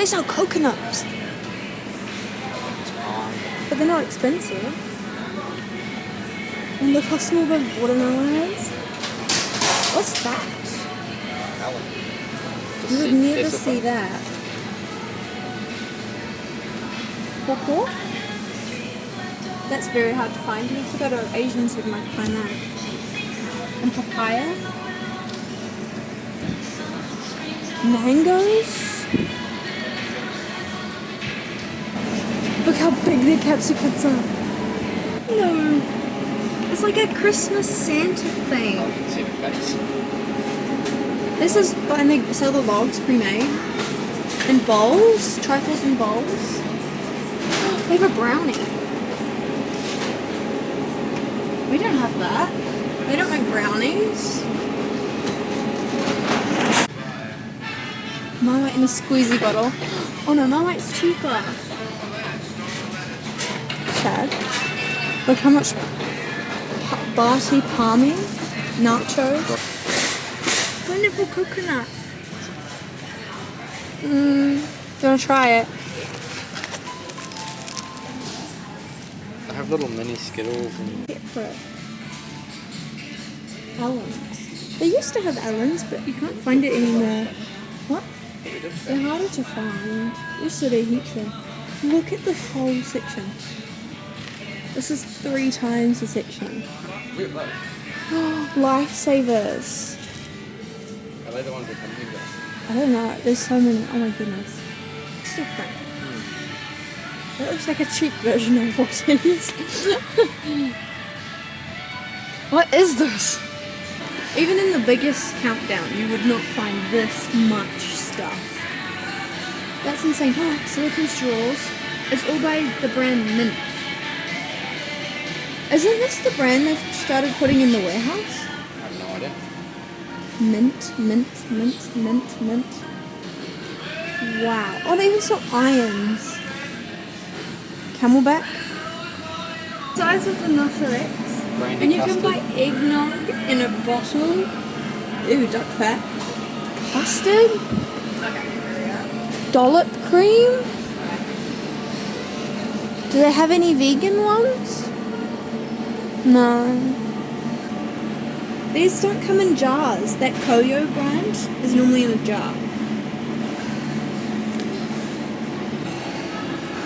They sell coconuts. But they're not expensive. And look how small the watermelon is. What's that? You would never see that. Pawpaw? That's very hard to find. You have to go to an Asian supermarket to find that. And papaya. Mangoes. Look how big their capsicums are. No. It's like a Christmas Santa thing. Oh, you can see the face. This is, and they sell the logs pre-made. In bowls. Trifles in bowls. They have a brownie. We don't have that. They don't make brownies. Marmite in a squeezy bottle. Oh no, Marmite's cheaper. Chad. Look how much Barty palmy, nachos, pineapple coconut. Do you want to try it? I have little mini Skittles and... Pepper. Allen's. They used to have Allen's, but you can't find it anymore. What? They're harder to find. Used to be heaps there. Look at this whole section. This is 3 times the section. Lifesavers. Are they the ones that come here? I don't know. There's so many. Oh my goodness. It's different. That looks like a cheap version of what it is. What is this? Even in the biggest countdown, you would not find this much stuff. That's insane. Silicone straws. It's all by the brand Mint. Isn't this the brand they've started putting in the warehouse? I have no idea. Mint. Wow. Oh, they even sell irons. Camelback. Size of the Nautilus. Brandy And you custard. can buy eggnog in a bottle. Ew, duck fat. Custard. Dollop cream. Do they have any vegan ones? No. These don't come in jars. That Koyo brand is normally in a jar.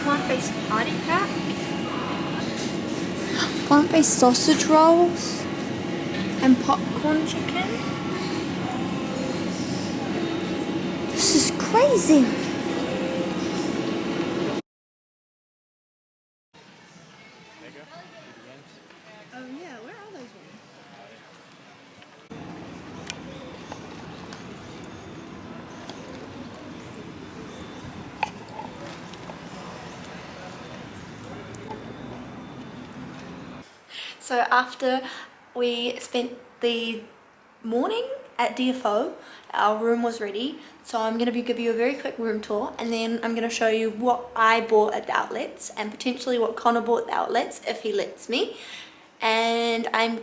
Plant-based party pack. Plant-based sausage rolls. And popcorn chicken. This is crazy. Oh yeah, where are those ones? So after we spent the morning at DFO, our room was ready. So I'm going to give you a very quick room tour, and then I'm going to show you what I bought at the outlets and potentially what Connor bought at the outlets if he lets me. And I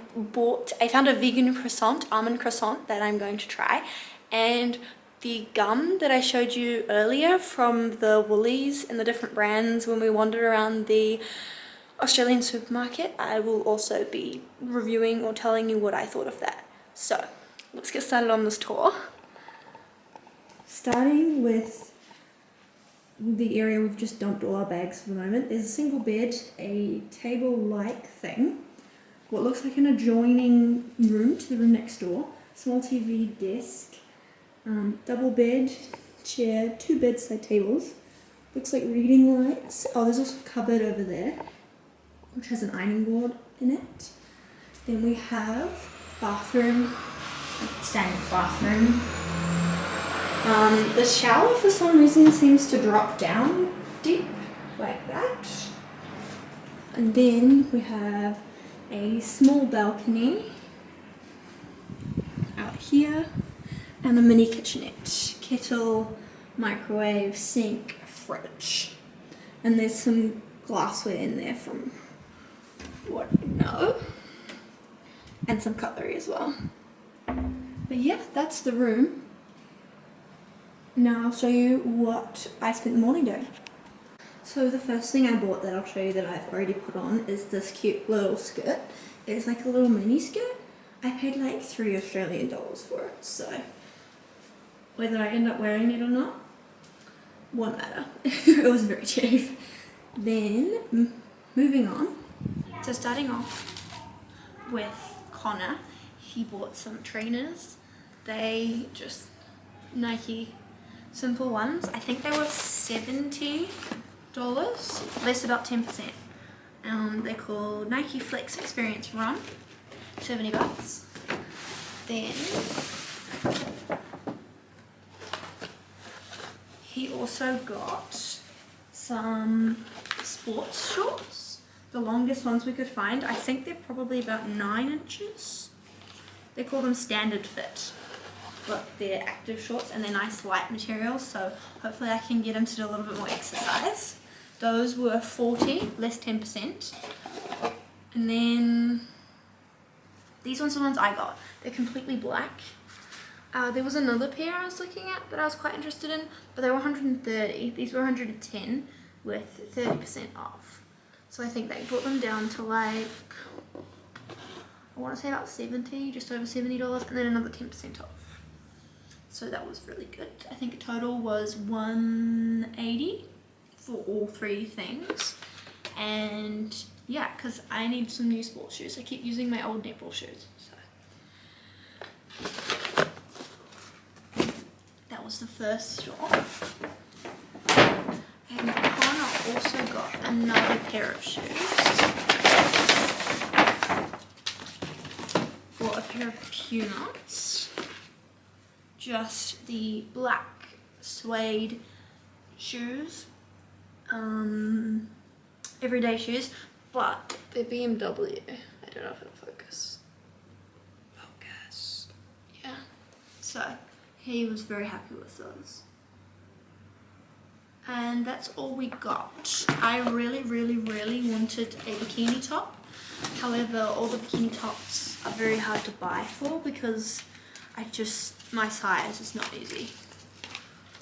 found a vegan croissant, almond croissant, that I'm going to try. And the gum that I showed you earlier from the Woolies and the different brands when we wandered around the Australian supermarket, I will also be reviewing or telling you what I thought of that. So let's get started on this tour. Starting with the area we've just dumped all our bags for the moment. There's a single bed, a table-like thing, what looks like an adjoining room to the room next door, small TV desk, double bed, chair, 2 bedside tables, looks like reading lights. Oh, there's also a cupboard over there, which has an ironing board in it. Then we have bathroom, standard bathroom. The shower for some reason seems to drop down deep like that. And then we have a small balcony out here and a mini kitchenette, kettle, microwave, sink, fridge. And there's some glassware in there from what I know, and some cutlery as well. But yeah, that's the room. Now I'll show you what I spent the morning doing. So the first thing I bought that I'll show you that I've already put on is this cute little skirt. It's like a little mini skirt. I paid like $3 Australian for it, so whether I end up wearing it or not won't matter. It was very cheap. Then moving on, so starting off with Connor, he bought some trainers. They just Nike simple ones. I think they were $70, less about 10%. They're called Nike Flex Experience Run, $70. Then he also got some sports shorts, the longest ones we could find. I think they're probably about 9 inches. They call them standard fit, but they're active shorts and they're nice light materials, so hopefully I can get him to do a little bit more exercise. Those were $40, less 10%. And then these ones are the ones I got. They're completely black. There was another pair I was looking at that I was quite interested in, but they were $130. These were $110 with 30% off. So I think they brought them down to like, I want to say about 70, just over $70, and then another 10% off. So that was really good. I think the total was $180 for all 3 things. And yeah, because I need some new sports shoes. I keep using my old netball shoes. So that was the first store. And Connor also got another pair of shoes. Bought a pair of Pumas. Just the black suede shoes. Everyday shoes, but they're BMW. I don't know if it'll focus. Focus. Yeah. So he was very happy with those. And that's all we got. I really wanted a bikini top. However, all the bikini tops are very hard to buy for because my size is not easy.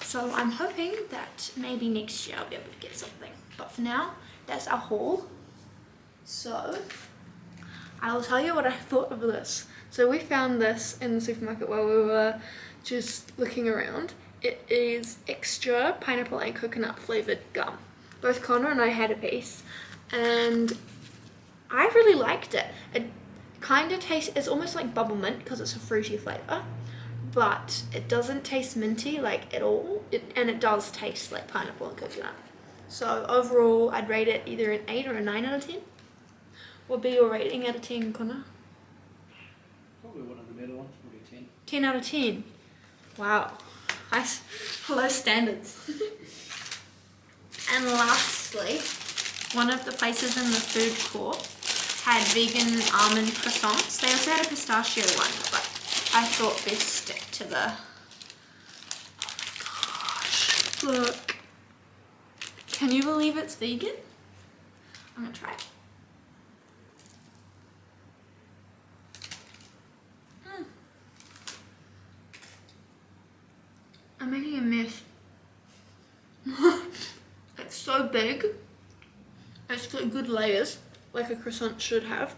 So I'm hoping that maybe next year I'll be able to get something. But for now, that's our haul. So I will tell you what I thought of this. So we found this in the supermarket while we were just looking around. It is extra pineapple and coconut flavored gum. Both Connor and I had a piece and I really liked it. It kind of tastes, it's almost like bubble mint because it's a fruity flavor, but it doesn't taste minty like at all, and it does taste like pineapple and coconut. So overall I'd rate it either an 8 or a 9 out of 10. What would be your rating out of 10, Connor? Probably one of the better ones, probably 10. 10 out of 10. Wow. Low standards. And lastly, one of the places in the food court had vegan almond croissants. They also had a pistachio one, but I thought best stick to the... Oh my gosh. Look. Can you believe it's vegan? I'm gonna try it. I'm making a mess. It's so big. It's got good layers, like a croissant should have.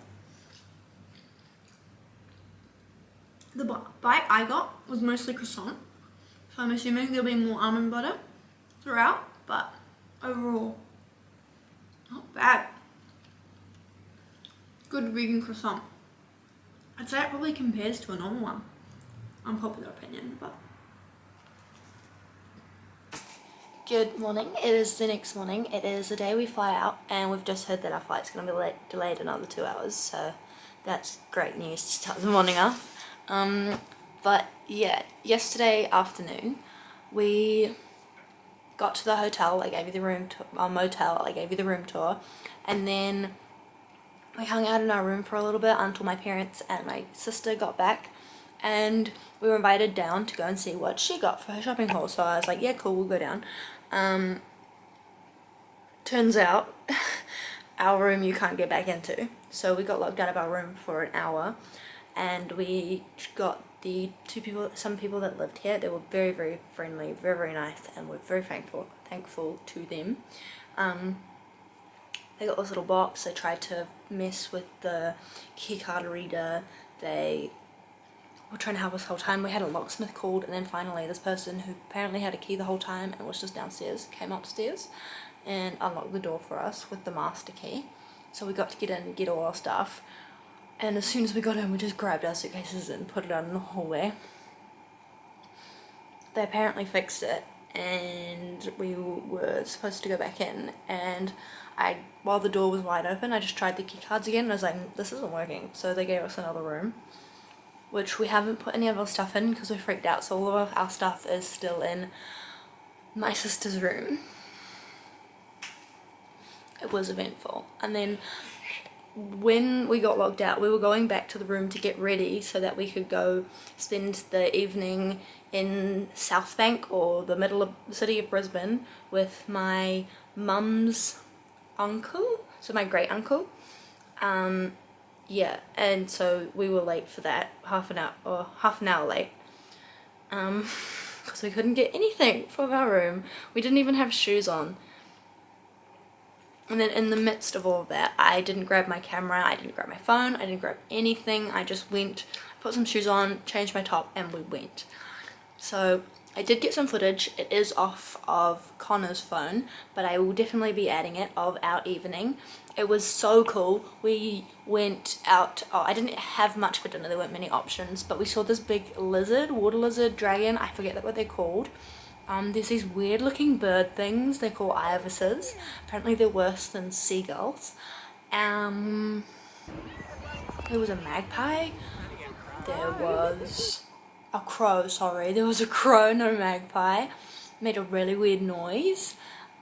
The bite I got was mostly croissant, so I'm assuming there'll be more almond butter throughout, but overall, not bad. Good vegan croissant. I'd say it probably compares to a normal one. Unpopular opinion, but... Good morning. It is the next morning. It is the day we fly out, and we've just heard that our flight's going to be delayed another 2 hours, so that's great news to start the morning off. But yeah, yesterday afternoon we got to the hotel. I gave you the room tour, our motel. I gave you the room tour, and then we hung out in our room for a little bit until my parents and my sister got back, and we were invited down to go and see what she got for her shopping haul. So I was like, yeah, cool, we'll go down. Turns out our room you can't get back into, so we got locked out of our room for an hour, and we got some people that lived here. They were very, very friendly, very, very nice, and we're very thankful to them. They got this little box. They tried to mess with the key card reader. They were trying to help us the whole time. We had a locksmith called, and then finally this person who apparently had a key the whole time and was just downstairs came upstairs and unlocked the door for us with the master key. So we got to get in and get all our stuff. And as soon as we got in, we just grabbed our suitcases and put it out in the hallway. They apparently fixed it, and we were supposed to go back in, and while the door was wide open, I just tried the key cards again, and I was like, this isn't working. So they gave us another room, which we haven't put any of our stuff in because we're freaked out, so all of our stuff is still in my sister's room. It was eventful. And then when we got locked out, we were going back to the room to get ready so that we could go spend the evening in South Bank, or the middle of the city of Brisbane, with my mum's uncle, so my great uncle. Yeah, and so we were late for that, half an hour late, because we couldn't get anything from our room. We didn't even have shoes on. And then in the midst of all of that, I didn't grab my camera, I didn't grab my phone, I didn't grab anything. I just went, put some shoes on, changed my top, and we went. So I did get some footage. It is off of Connor's phone, but I will definitely be adding it, of our evening. It was so cool. We went out, I didn't have much for dinner, there weren't many options, but we saw this big lizard, water lizard, dragon, I forget what they're called. There's these weird looking bird things, they're called ibises. Apparently they're worse than seagulls. There was a magpie, there was a crow, there was a crow, not a magpie, made a really weird noise.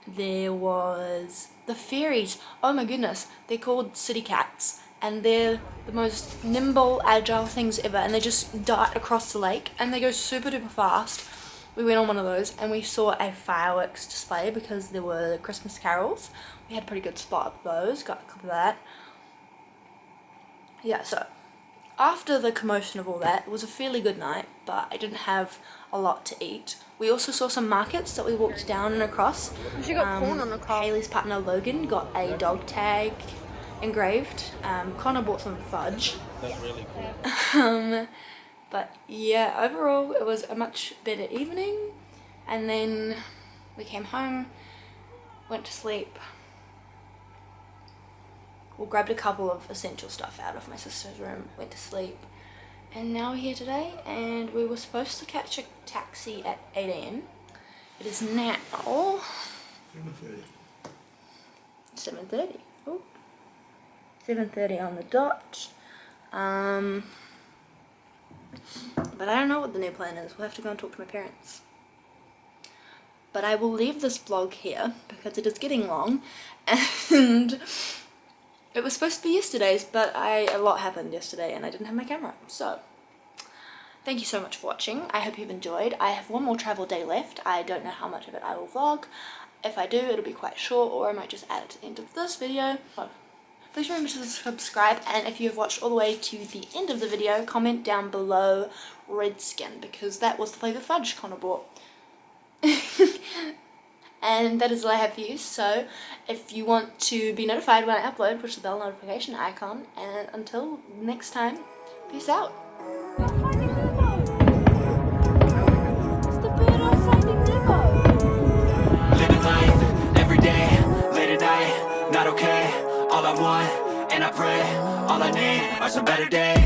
There was the fairies, oh my goodness, they're called city cats, and they're the most nimble, agile things ever, and they just dart across the lake, and they go super duper fast. We went on one of those, and we saw a fireworks display because there were Christmas carols. We had a pretty good spot of those, got a couple of that. Yeah, so after the commotion of all that, it was a fairly good night, but I didn't have a lot to eat. We also saw some markets that we walked down and across. She got corn on the car. Hayley's partner Logan got a dog tag engraved. Connor bought some fudge. That's really cool. But yeah, overall it was a much better evening. And then we came home, went to sleep. We grabbed a couple of essential stuff out of my sister's room, went to sleep. And now we're here today, and we were supposed to catch a taxi at 8 AM. It is now 7:30. Oh, 7:30 on the dot. But I don't know what the new plan is. We'll have to go and talk to my parents. But I will leave this vlog here because it is getting long, and it was supposed to be yesterday's, but a lot happened yesterday and I didn't have my camera. So thank you so much for watching. I hope you've enjoyed. I have one more travel day left. I don't know how much of it I will vlog. If I do, it'll be quite short, or I might just add it to the end of this video. Please remember to subscribe, and if you have watched all the way to the end of the video, comment down below Redskin, because that was the flavoured fudge Connor bought. And that is all I have for you. So if you want to be notified when I upload, push the bell notification icon, and until next time, peace out. Living life every day, late at night, not okay. All I want, and I pray, all I need are some better days.